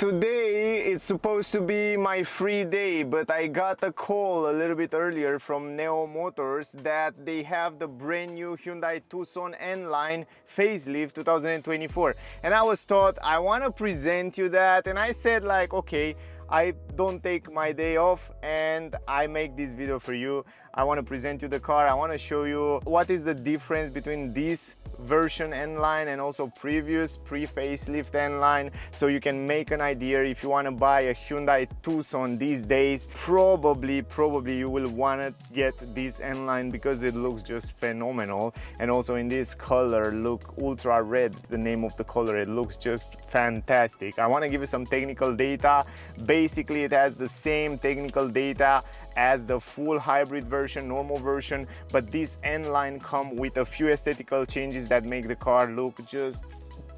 Today it's supposed to be my free day, but I got a call a little bit earlier from Neo Motors that they have the brand new Hyundai Tucson NLine facelift 2024, and I was thought I want to present you that, and I said like, okay, I don't take my day off and I make this video for you. I want to present you the car. I want to show you what is the difference between this version NLine and also previous pre-facelift NLine, so you can make an idea. If you want to buy a Hyundai Tucson these days, probably you will want to get this NLine because it looks just phenomenal, and also in this color, look, ultra red, the name of the color, it looks just fantastic. I want to give you some technical data. Basically it has the same technical data as the full hybrid version, normal version, but this NLine come with a few aesthetical changes that make the car look just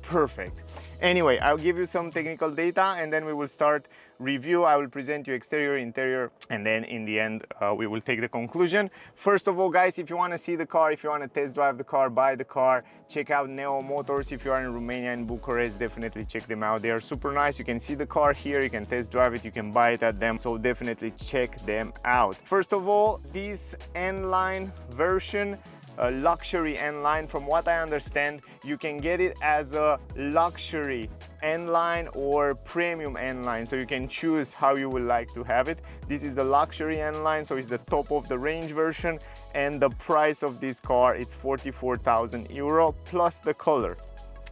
perfect. Anyway, I'll give you some technical data and then we will start review. I will present you exterior, interior, and then in the end we will take the conclusion. First of all, guys, if you want to see the car, if you want to test drive the car, buy the car, check out Neo Motors. If you are in Romania and Bucharest, definitely check them out. They are super nice. You can see the car here, you can test drive it, you can buy it at them, so definitely check them out. First of all, this NLine version, a luxury NLine, from what I understand, you can get it as a luxury NLine or premium NLine, so you can choose how you would like to have it. This is the luxury NLine, so it's the top of the range version, and the price of this car is 44,000 euro plus the color.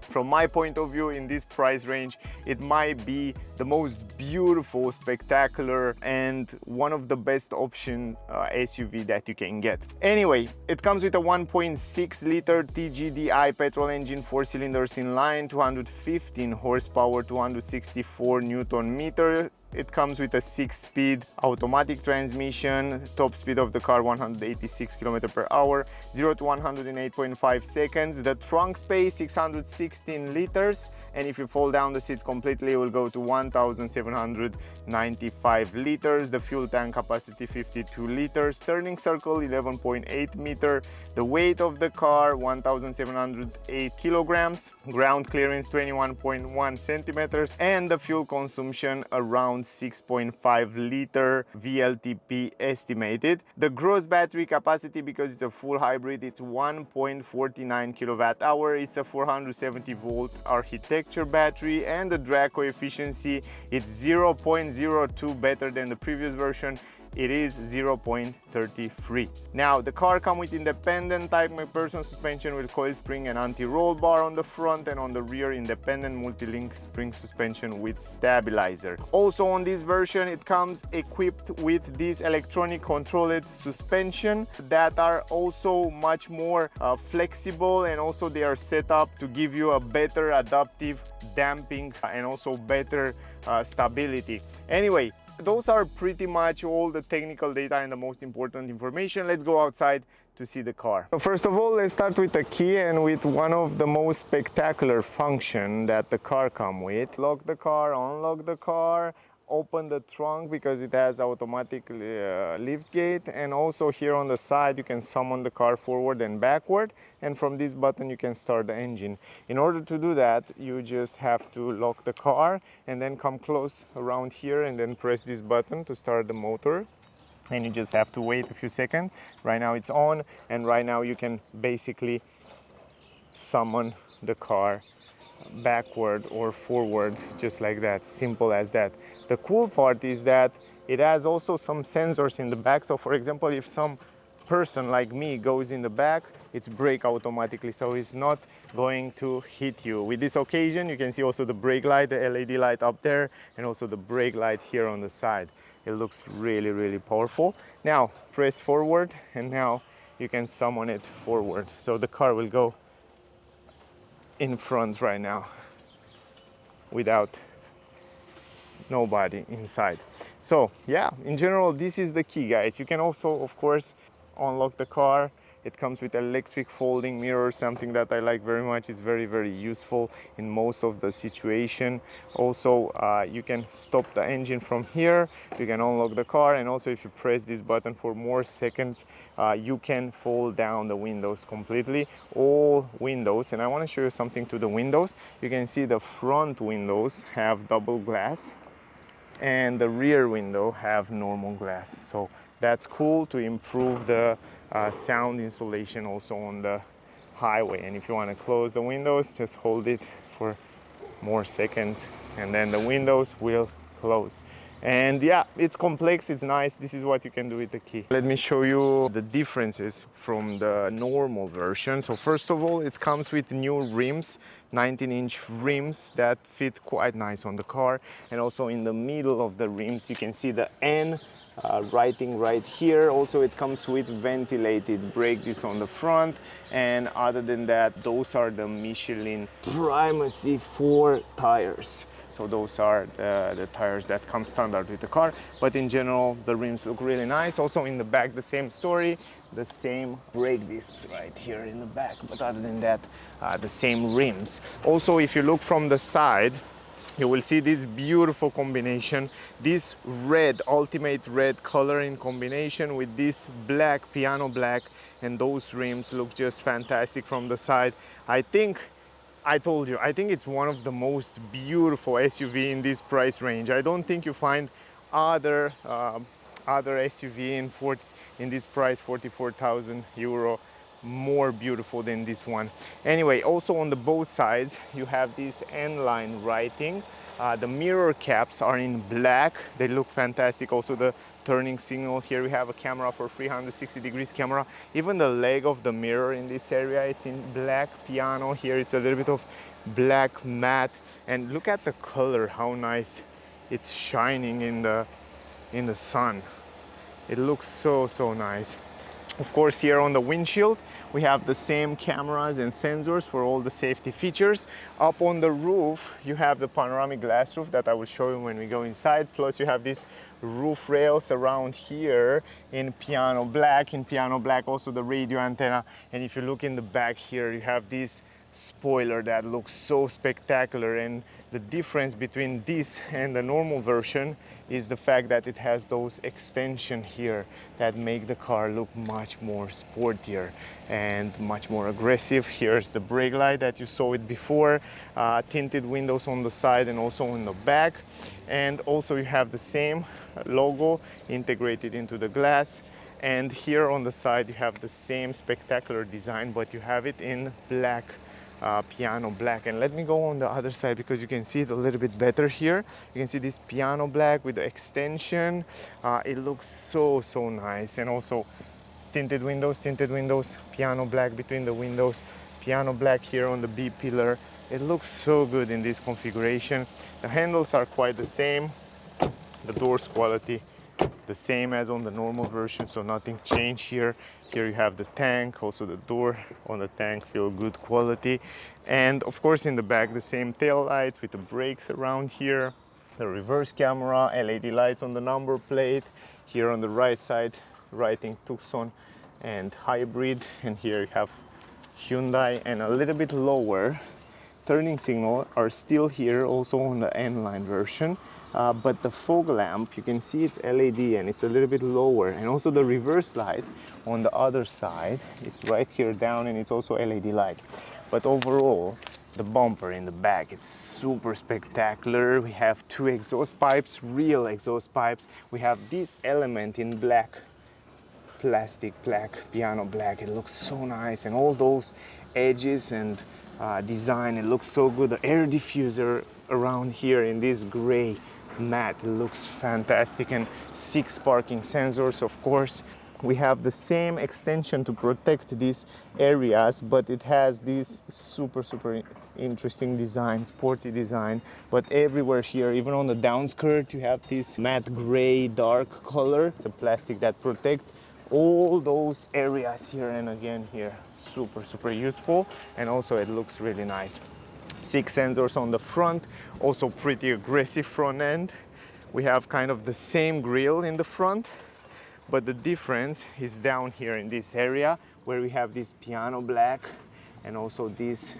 From my point of view, in this price range, it might be the most beautiful, spectacular, and one of the best option SUV that you can get. Anyway, it comes with a 1.6 liter T-GDi petrol engine, 4 cylinders inline, 215 horsepower, 264 Newton meter. It comes with a 6-speed automatic transmission, top speed of the car 186 km per hour, 0 to 100 in 8.5 seconds. The trunk space 616 liters, and if you fold down the seats completely, it will go to 1795 liters. The fuel tank capacity 52 liters, turning circle 11.8 meter. The weight of the car 1708 kilograms, ground clearance 21.1 centimeters, and the fuel consumption around 6.5 liter VLTP estimated. The gross battery capacity, because it's a full hybrid, it's 1.49 kilowatt hour. It's a 470 volt architecture battery, and the drag coefficiency, it's 0.02 better than the previous version. It is 0.33. Now, the car comes with independent type McPherson suspension with coil spring and anti-roll bar on the front, and on the rear independent multi-link spring suspension with stabilizer. Also on this version, it comes equipped with this electronic controlled suspension that are also much more flexible, and also they are set up to give you a better adaptive damping and also better stability. Anyway, those are pretty much all the technical data and the most important information. Let's go outside to see the car. So first of all, let's start with the key and with one of the most spectacular function that the car comes with. Lock the car, unlock the car, open the trunk because it has automatic lift gate, and also here on the side you can summon the car forward and backward, and from this button you can start the engine. In order to do that, you just have to lock the car and then come close around here and then press this button to start the motor, and you just have to wait a few seconds. Right now it's on, and right now you can basically summon the car backward or forward, just like that, simple as that. The cool part is that it has also some sensors in the back, so for example, if some person like me goes in the back, it's brake automatically, so it's not going to hit you. With this occasion, you can see also the brake light, the LED light up there, and also the brake light here on the side. It looks really powerful. Now press forward, and now you can summon it forward, so the car will go in front right now without nobody inside. So yeah, in general, this is the key, guys. You can also, of course, unlock the car It comes with electric folding mirror, something that I like very much. It's very useful in most of the situation. Also, you can stop the engine from here, you can unlock the car, and also if you press this button for more seconds, you can fold down the windows completely, all windows. And I want to show you something to the windows. You can see the front windows have double glass and the rear window have normal glass, so that's cool to improve the sound insulation also on the highway. And if you want to close the windows, just hold it for more seconds and then the windows will close. And yeah, it's complex, it's nice. This is what you can do with the key. Let me show you the differences from the normal version. So first of all, it comes with new rims, 19-inch rims that fit quite nice on the car. And also in the middle of the rims you can see the N writing right here. Also it comes with ventilated brake discs on the front, and other than that, those are the Michelin Primacy 4 tires. So those are the tires that come standard with the car, but in general the rims look really nice. Also in the back, the same story, the same brake discs right here in the back, but other than that, the same rims. Also, if you look from the side, you will see this beautiful combination, this red, ultimate red color in combination with this black, piano black, and those rims look just fantastic from the side. I told you, I think it's one of the most beautiful SUV in this price range. I don't think you find other SUV in this price, 44,000 euro, more beautiful than this one. Anyway, also on the both sides you have this NLine writing. The mirror caps are in black, they look fantastic. Also the turning signal, here we have a camera for 360 degrees camera. Even the leg of the mirror in this area, it's in black piano. Here it's a little bit of black matte, and look at the color, how nice it's shining in the sun. It looks so nice. Of course, here on the windshield we have the same cameras and sensors for all the safety features. Up on the roof you have the panoramic glass roof that I will show you when we go inside. Plus you have these roof rails around here in piano black. In piano black also the radio antenna. And if you look in the back here, you have this spoiler that looks so spectacular. And the difference between this and the normal version is the fact that it has those extensions here that make the car look much more sportier and much more aggressive. Here's the brake light that you saw it before, tinted windows on the side and also in the back. And also you have the same logo integrated into the glass. And here on the side you have the same spectacular design, but you have it in black, piano black. And let me go on the other side because you can see it a little bit better here. You can see this piano black with the extension. It looks so nice. And also tinted windows, piano black between the windows, piano black here on the B pillar. It looks so good in this configuration. The handles are quite the same. The doors quality the same as on the normal version, so nothing changed here. Here you have the tank, also the door on the tank feel good quality. And of course in the back the same tail lights with the brakes around here, the reverse camera, LED lights on the number plate. Here on the right side writing Tucson and hybrid, and here you have Hyundai. And a little bit lower, turning signal are still here also on the NLine version. But the fog lamp, you can see it's LED and it's a little bit lower. And also the reverse light on the other side, it's right here down and it's also LED light. But overall, the bumper in the back, it's super spectacular. We have two exhaust pipes, real exhaust pipes. We have this element in black, plastic black, piano black. It looks so nice, and all those edges and design, it looks so good. The air diffuser around here in this gray matte, it looks fantastic. And 6 parking sensors, of course. We have the same extension to protect these areas, but it has this super interesting design, sporty design. But everywhere here, even on the downskirt, you have this matte gray dark color. It's a plastic that protects all those areas here. And again here, super useful, and also it looks really nice. 6 sensors on the front, also pretty aggressive front end. We have kind of the same grille in the front, but the difference is down here in this area where we have this piano black and also this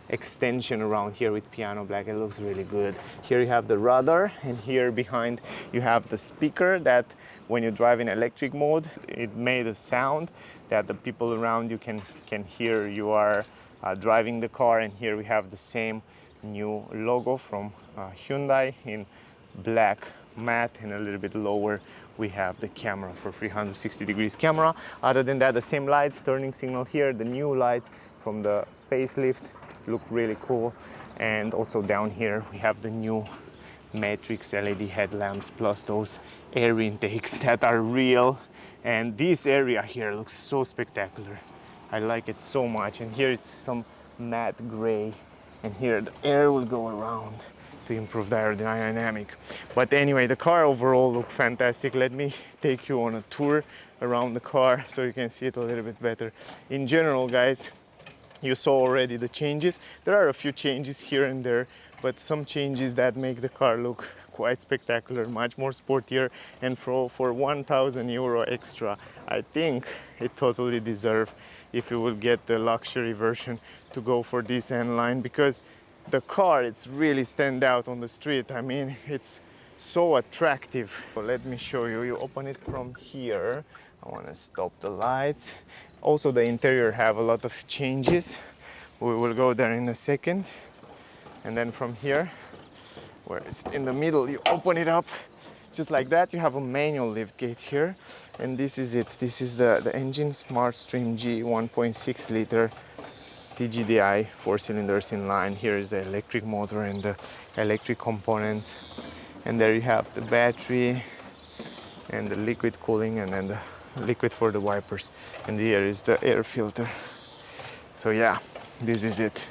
extension around here with piano black. It looks really good. Here you have the radar, and here behind you have the speaker that when you drive in electric mode, it made a sound that the people around you can hear you are driving the car. And here we have the same new logo from Hyundai in black matte, and a little bit lower we have the camera for 360 degrees camera. Other than that, the same lights, turning signal here, the new lights from the facelift look really cool. And also down here we have the new matrix LED headlamps plus those air intakes that are real. And this area here looks so spectacular. I like it so much. And here it's some matte gray, and here the air will go around to improve the aerodynamic. But anyway, the car overall looks fantastic. Let me take you on a tour around the car so you can see it a little bit better. In general, guys, you saw already the changes. There are a few changes here and there, but some changes that make the car look quite spectacular, much more sportier. And for 1,000 euro extra, I think it totally deserves, if you will get the luxury version, to go for this NLine, because the car, it's really stand out on the street. I mean, it's so attractive. So let me show you. You open it from here. I want to stop the lights. Also, the interior have a lot of changes. We will go there in a second. And then from here, where it's in the middle, you open it up just like that. You have a manual lift gate here, and this is it. This is the engine, Smart Stream G 1.6 liter T-GDi, 4 cylinders inline. Here is the electric motor and the electric components, and there you have the battery and the liquid cooling, and then the liquid for the wipers, and here is the air filter. So yeah, this is it.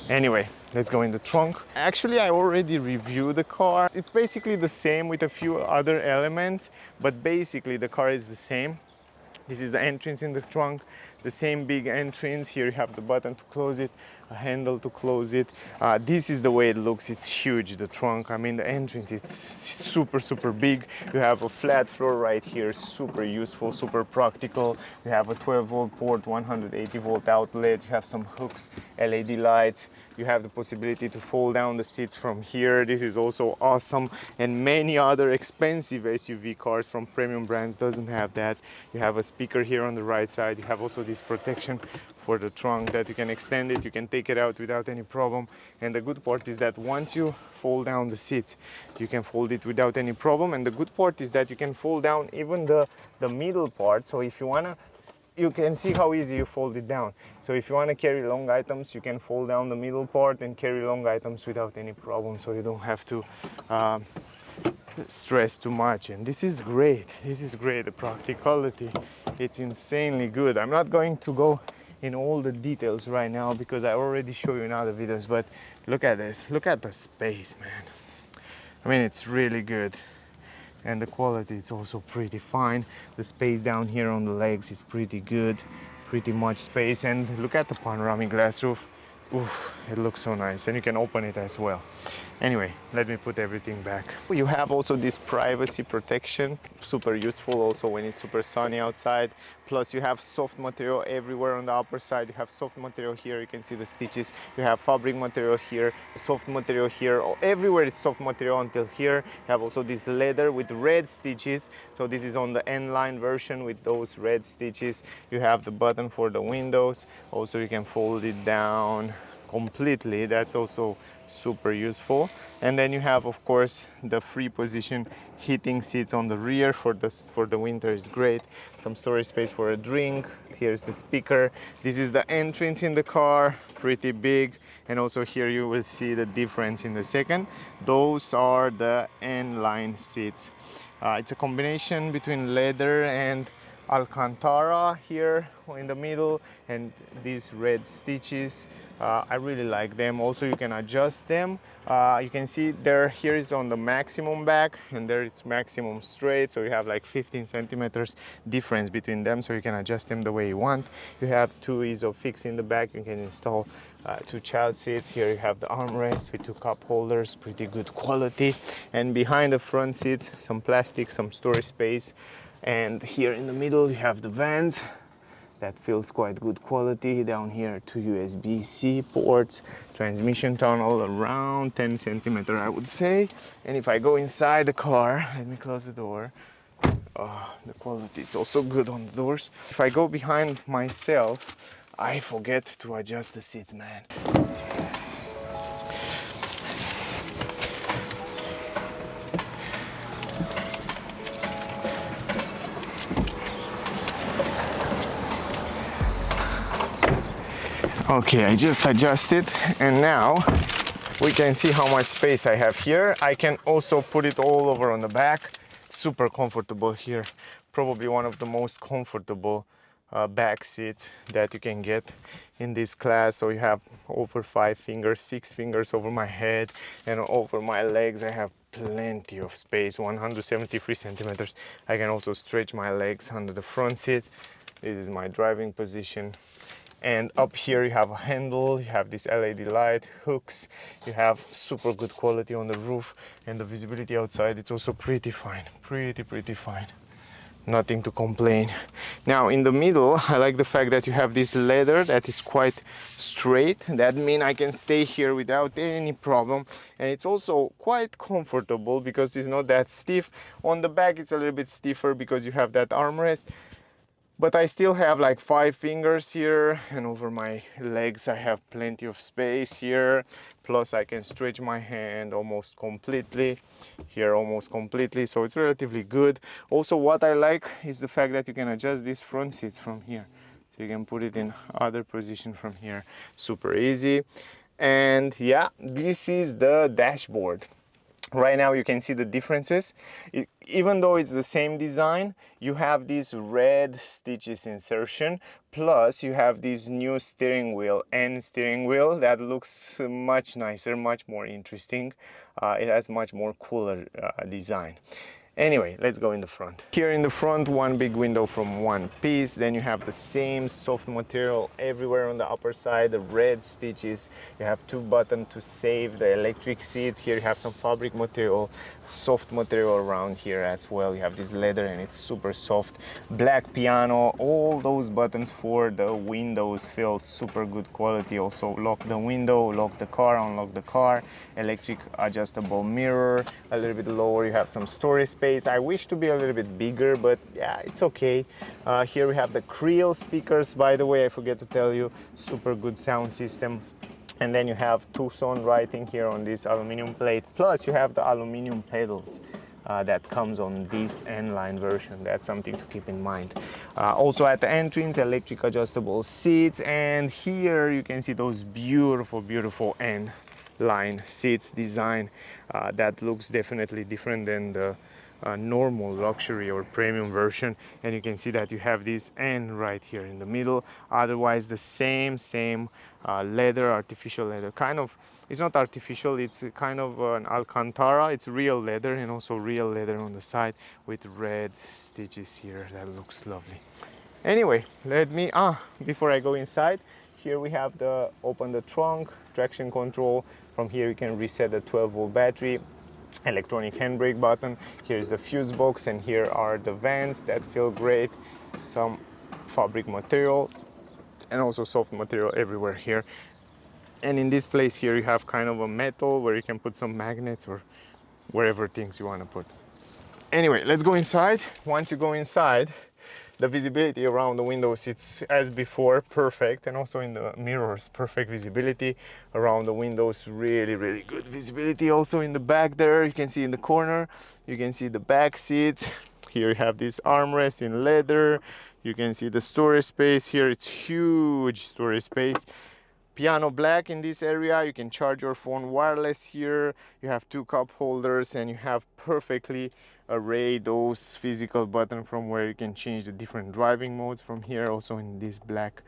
Anyway, let's go in the trunk. Actually, I already reviewed the car. It's basically the same with a few other elements, but basically the car is the same. This is the entrance in the trunk, the same big entrance. Here you have the button to close it, a handle to close it. This is the way it looks. It's huge, the trunk. I mean, the entrance, it's super big. You have a flat floor right here, super useful, super practical. You have a 12-volt port, 180-volt outlet. You have some hooks, LED lights. You have the possibility to fold down the seats from here. This is also awesome, and many other expensive SUV cars from premium brands doesn't have that. You have a speaker here on the right side. You have also this protection for the trunk that you can extend it, you can take it out without any problem. And the good part is that once you fold down the seats, you can fold it without any problem. And the good part is that you can fold down even the middle part. So if you wanna, you can see how easy you fold it down. So if you want to carry long items, you can fold down the middle part and carry long items without any problem, so you don't have to stress too much. And this is great. This is great. The practicality, it's insanely good. I'm not going to go in all the details right now because I already showed you in other videos, but look at this. Look at the space, man. I mean, it's really good. And the quality, it's also pretty fine. The space down here on the legs is pretty good, pretty much space. And look at the panoramic glass roof. Oof, it looks so nice, and you can open it as well. Anyway, let me put everything back. You have also this privacy protection, super useful also when it's super sunny outside. Plus you have soft material everywhere on the upper side. You have soft material here, you can see the stitches. You have fabric material here, soft material here. Everywhere it's soft material until here. You have also this leather with red stitches. So this is on the NLine version with those red stitches. You have the button for the windows. Also you can fold it down completely. That's also super useful. And then you have, of course, the free position heating seats on the rear for the winter is great. Some storage space for a drink. Here's the speaker. This is the entrance in the car, pretty big. And also here you will see the difference in a second. Those are the NLine seats. It's a combination between leather and Alcantara here in the middle, and these red stitches. I really like them. Also you can adjust them. You can see there, here is on the maximum back, and there it's maximum straight, so you have like 15 centimeters difference between them, so you can adjust them the way you want. You have two ISOFIX in the back. You can install two child seats. Here you have the armrest with two cup holders, pretty good quality. And behind the front seats, some plastic, some storage space. And here in the middle you have the vents that feels quite good quality. Down here, 2 USB-C ports, transmission tunnel around 10 centimeter, I would say. And if I go inside the car, let me close the door. The quality is also good on the doors. If I go behind myself, I forget to adjust the seats, man. Okay, I just adjusted, and now we can see how much space I have here. I can also put it all over on the back. Super comfortable here. Probably one of the most comfortable back seats that you can get in this class. So you have over 5 fingers, 6 fingers over my head and over my legs. I have plenty of space, 173 centimeters. I can also stretch my legs under the front seat. This is my driving position. And up here you have a handle, you have this LED light, hooks, you have super good quality on the roof, and the visibility outside, it's also pretty fine, pretty fine. Nothing to complain. Now in the middle, I like the fact that you have this leather that is quite straight. That means I can stay here without any problem. And it's also quite comfortable because it's not that stiff. On the back it's a little bit stiffer because you have that armrest. But I still have like 5 fingers here, and over my legs I have plenty of space here. Plus I can stretch my hand almost completely, here almost completely, so it's relatively good. Also what I like is the fact that you can adjust these front seats from here. So you can put it in other position from here, super easy. And yeah, this is the dashboard. Right now you can see the differences. Even though it's the same design, you have this red stitches insertion, plus you have this new steering wheel that looks much nicer, much more interesting. It has much more cooler design. Anyway, let's go in the front. Here in the front, one big window from one piece. Then you have the same soft material everywhere on the upper side, the red stitches. You have 2 buttons to save the electric seats. Here you have some fabric material, soft material around here as well. You have this leather and it's super soft. Black piano, all those buttons for the windows feel super good quality. Also lock the window, lock the car, unlock the car. Electric adjustable mirror. A little bit lower you have some storage space. I wish to be a little bit bigger, but yeah, it's okay. Here we have the Creel speakers, by the way, I forget to tell you, super good sound system. And then you have Tucson writing here on this aluminum plate, plus you have the aluminum pedals that comes on this NLine version. That's something to keep in mind. Also at the entrance, electric adjustable seats, and here you can see those beautiful NLine seats design that looks definitely different than the normal luxury or premium version. And you can see that you have this N right here in the middle. Otherwise the same leather, artificial leather, kind of. It's not artificial, it's kind of an Alcantara. It's real leather, and also real leather on the side with red stitches here. That looks lovely. Anyway, let me before I go inside, here we have the open the trunk, traction control. From here you can reset the 12-volt battery, electronic handbrake button. Here's the fuse box, and here are the vents that feel great. Some fabric material and also soft material everywhere here. And in this place here you have kind of a metal where you can put some magnets or wherever things you want to put. Anyway, let's go inside. Once you go inside, the visibility around the windows, it's as before perfect, and also in the mirrors perfect visibility around the windows. Really good visibility. Also in the back there, you can see in the corner, you can see the back seats. Here you have this armrest in leather. You can see the storage space here. It's huge storage space. Piano black in this area. You can charge your phone wireless here. You have 2 cup holders, and you have perfectly arrayed those physical buttons from where you can change the different driving modes from here. Also in this black,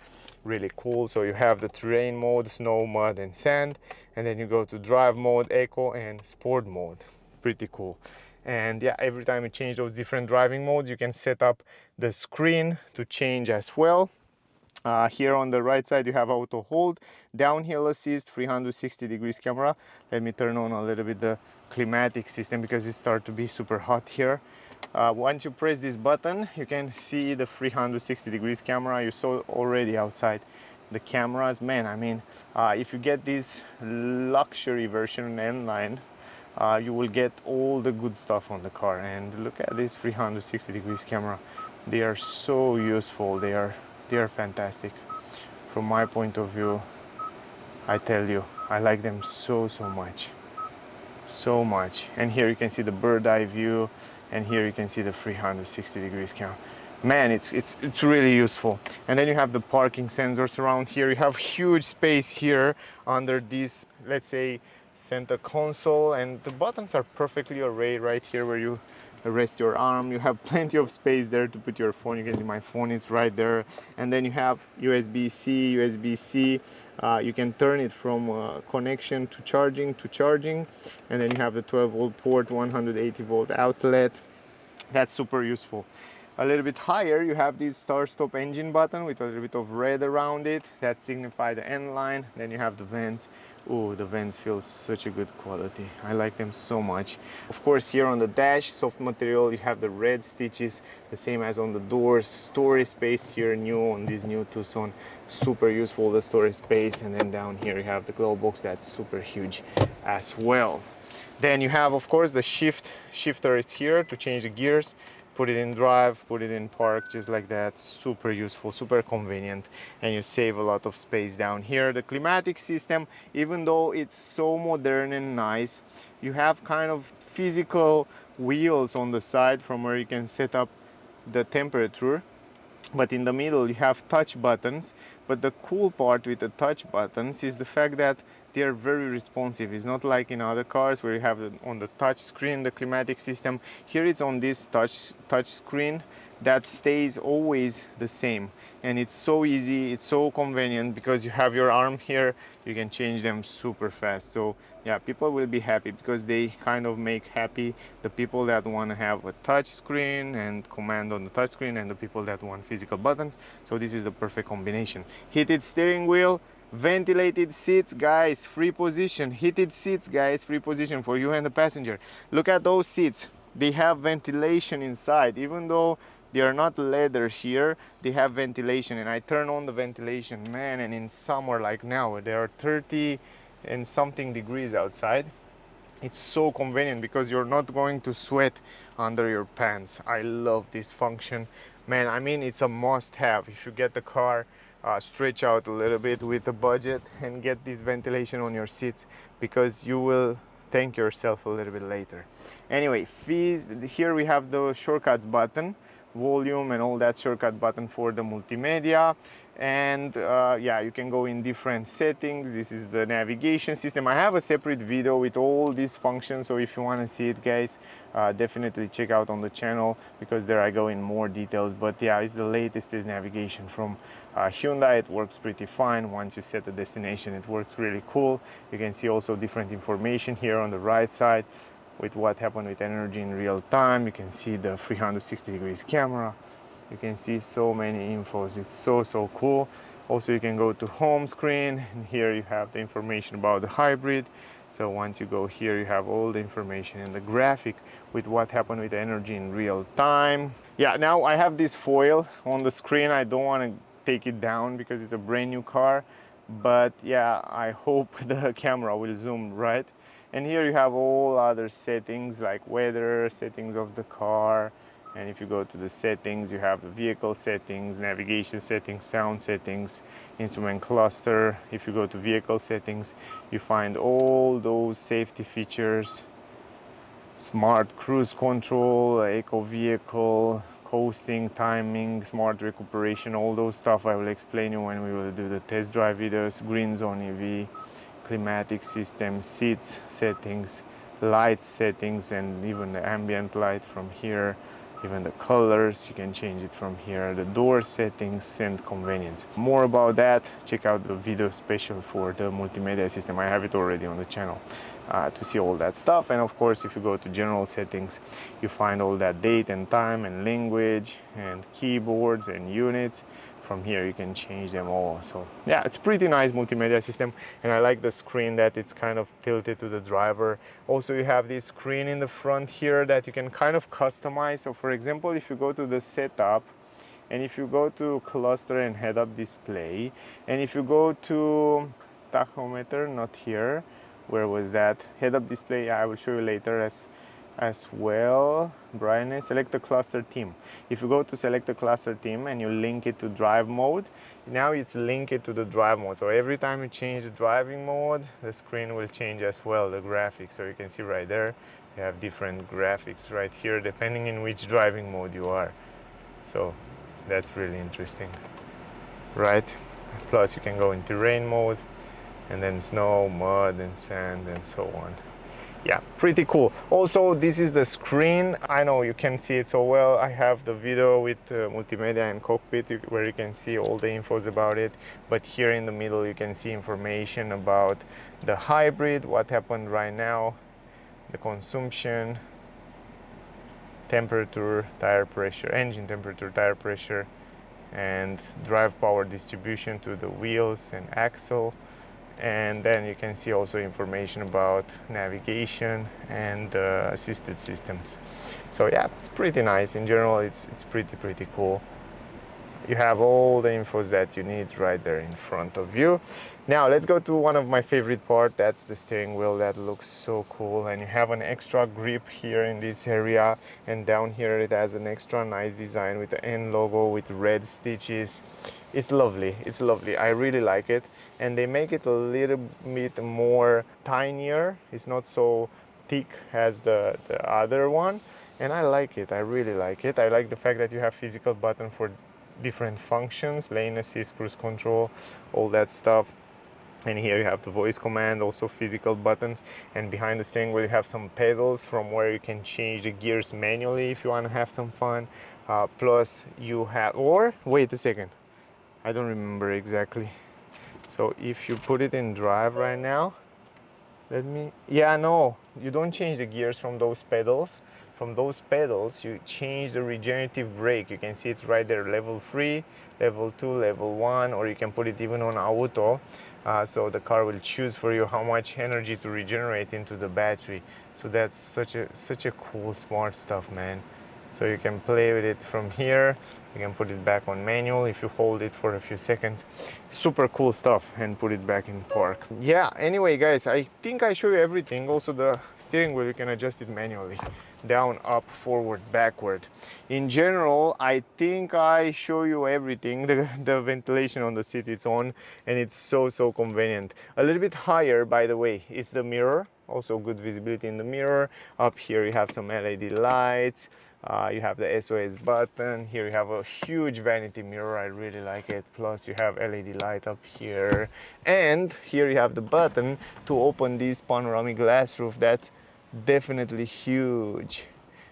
really cool. So you have the terrain mode, snow, mud and sand, and then you go to drive mode, eco and sport mode. Pretty cool. And yeah, every time you change those different driving modes, you can set up the screen to change as well. Here on the right side you have auto hold, downhill assist, 360 degrees camera. Let me turn on a little bit the climatic system because it starts to be super hot here. Once you press this button, you can see the 360 degrees camera. You saw already outside the cameras. Man, I mean, if you get this luxury version NLine, you will get all the good stuff on the car. And look at this 360 degrees camera. They are so useful. They are fantastic. From my point of view, I tell you, I like them so much. So much. And here you can see the bird eye view, and here you can see the 360 degrees camera. Man, it's really useful. And then you have the parking sensors around here. You have huge space here under this, let's say, center console, and the buttons are perfectly arrayed right here where you rest your arm. You have plenty of space there to put your phone. You can see my phone, it's right there. And then you have USB-C, USB-C. You can turn it from connection to charging, and then you have the 12-volt port, 180-volt outlet. That's super useful. A little bit higher you have this start-stop engine button with a little bit of red around it that signify the NLine. Then you have the vents. Oh, the vents feel such a good quality. I like them so much. Of course, here on the dash, soft material, you have the red stitches, the same as on the doors. Storage space here new on this new Tucson, super useful, the storage space. And then down here you have the glove box, that's super huge as well. Then you have, of course, the shifter is here to change the gears, put it in drive, put it in park, just like that. Super useful, super convenient, and you save a lot of space down here. The climatic system, even though it's so modern and nice, you have kind of physical wheels on the side from where you can set up the temperature. But in the middle you have touch buttons. But the cool part with the touch buttons is the fact that they are very responsive. It's not like in other cars where you have on the touch screen the climatic system. Here it's on this touch screen that stays always the same, and it's so easy, it's so convenient because you have your arm here, you can change them super fast. So yeah, people will be happy because they kind of make happy the people that want to have a touch screen and command on the touch screen, and the people that want physical buttons. So this is the perfect combination. Heated steering wheel, ventilated seats, guys, free position. Heated seats, guys, free position for you and the passenger. Look at those seats, they have ventilation inside. Even though they are not leather here, they have ventilation. And I turn on the ventilation, man, and in summer like now there are 30 and something degrees outside. It's so convenient because you're not going to sweat under your pants. I love this function, man. I mean, it's a must-have if you get the car. Stretch out a little bit with the budget and get this ventilation on your seats, because you will thank yourself a little bit later. Anyway, fees, here we have the shortcuts button, volume and all that shortcut button for the multimedia. And yeah, you can go in different settings. This is the navigation system. I have a separate video with all these functions, so if you want to see it, guys, definitely check out on the channel, because there I go in more details. But yeah, it's the latest is navigation from Hyundai. It works pretty fine. Once you set the destination, it works really cool. You can see also different information here on the right side with what happened with energy in real time. You can see the 360 degrees camera. You can see so many infos. It's so cool. Also, you can go to home screen, and here you have the information about the hybrid. So once you go here, you have all the information and the graphic with what happened with the energy in real time. Yeah, now I have this foil on the screen. I don't want to take it down because it's a brand new car, but yeah, I hope the camera will zoom right. And here you have all other settings like weather, settings of the car. And if you go to the settings, you have the vehicle settings, navigation settings, sound settings, instrument cluster. If you go to vehicle settings, you find all those safety features, smart cruise control, eco vehicle, coasting, timing, smart recuperation, all those stuff I will explain you when we will do the test drive videos. Green zone EV, climatic system, seats settings, light settings, and even the ambient light from here. Even the colors, you can change it from here. The door settings and convenience. More about that, check out the video special for the multimedia system. I have it already on the channel to see all that stuff. And of course, if you go to general settings, you find all that date and time and language and keyboards and units from here you can change them all. So yeah, it's pretty nice multimedia system, and I like the screen that it's kind of tilted to the driver. Also, you have this screen in the front here that you can kind of customize. So for example, if you go to the setup, and if you go to cluster and head-up display, and if you go to tachometer, not here, where was that? Head-up display, I will show you later as well. Brightness, select the cluster theme. If you go to select the cluster theme and you link it to drive mode, now it's linked to the drive mode. So every time you change the driving mode, the screen will change as well, the graphics. So you can see right there, you have different graphics right here, depending in which driving mode you are. So that's really interesting, right? Plus you can go in terrain mode, and then snow, mud, and sand, and so on. Yeah, pretty cool. Also, this is the screen. I know you can see it so well. I have the video with multimedia and cockpit where you can see all the infos about it, but here in the middle you can see information about the hybrid, what happened right now, the consumption, temperature, tire pressure, engine temperature, tire pressure, and drive power distribution to the wheels and axle. And then you can see also information about navigation and assisted systems. So yeah, it's pretty nice. In general, it's pretty cool. You have all the infos that you need right there in front of you. Now let's go to one of my favorite part. That's the steering wheel. That looks so cool, and you have an extra grip here in this area, and down here it has an extra nice design with the N logo with red stitches. It's lovely. It's lovely. I really like it, and they make it a little bit more tinier. It's not so thick as the other one, and I like it. I really like it. I like the fact that you have physical button for different functions, lane assist, cruise control, all that stuff. And here you have the voice command, also physical buttons, and behind the steering wheel you have some pedals from where you can change the gears manually if you want to have some fun. Plus you have, or wait a second, I don't remember exactly. So if you put it in drive right now, no, you don't change the gears from those pedals. From those pedals, you change the regenerative brake. You can see it right there, level 3, level 2, level 1, or you can put it even on auto. So the car will choose for you how much energy to regenerate into the battery. So that's such a cool, smart stuff, man. So you can play with it from here. You can put it back on manual if you hold it for a few seconds. Super cool stuff, and put it back in park. Yeah, anyway guys, I think I show you everything. Also the steering wheel, you can adjust it manually. Down, up, forward, backward. In general, I think I show you everything. The ventilation on the seat, it's on, and it's so convenient. A little bit higher, by the way, is the mirror. Also good visibility in the mirror. Up here you have some LED lights. You have the SOS button. Here you have a huge vanity mirror. I really like it. Plus you have LED light up here. And here you have the button to open this panoramic glass roof. That's definitely huge.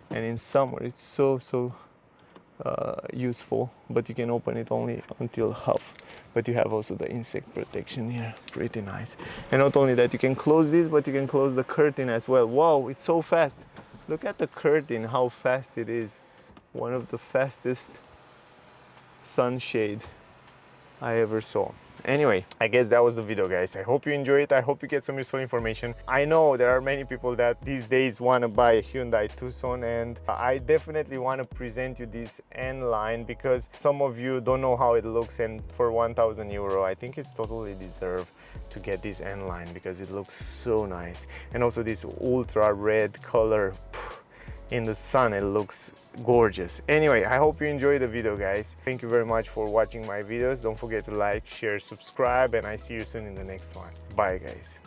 And in summer it's so useful, but you can open it only until half. But you have also the insect protection here, pretty nice. And not only that, you can close this, but you can close the curtain as well. Wow, it's so fast. Look at the curtain, how fast it is. One of the fastest sunshade I ever saw. Anyway, I guess that was the video, guys. I hope you enjoy it. I hope you get some useful information. I know there are many people that these days want to buy a Hyundai Tucson, and I definitely want to present you this NLine because some of you don't know how it looks, and for 1,000 euro, I think it's totally deserved to get this NLine because it looks so nice. And also this ultra red color. In the sun, it looks gorgeous. Anyway, I hope you enjoyed the video, guys. Thank you very much for watching my videos. Don't forget to like, share, subscribe, and I see you soon in the next one. Bye, guys.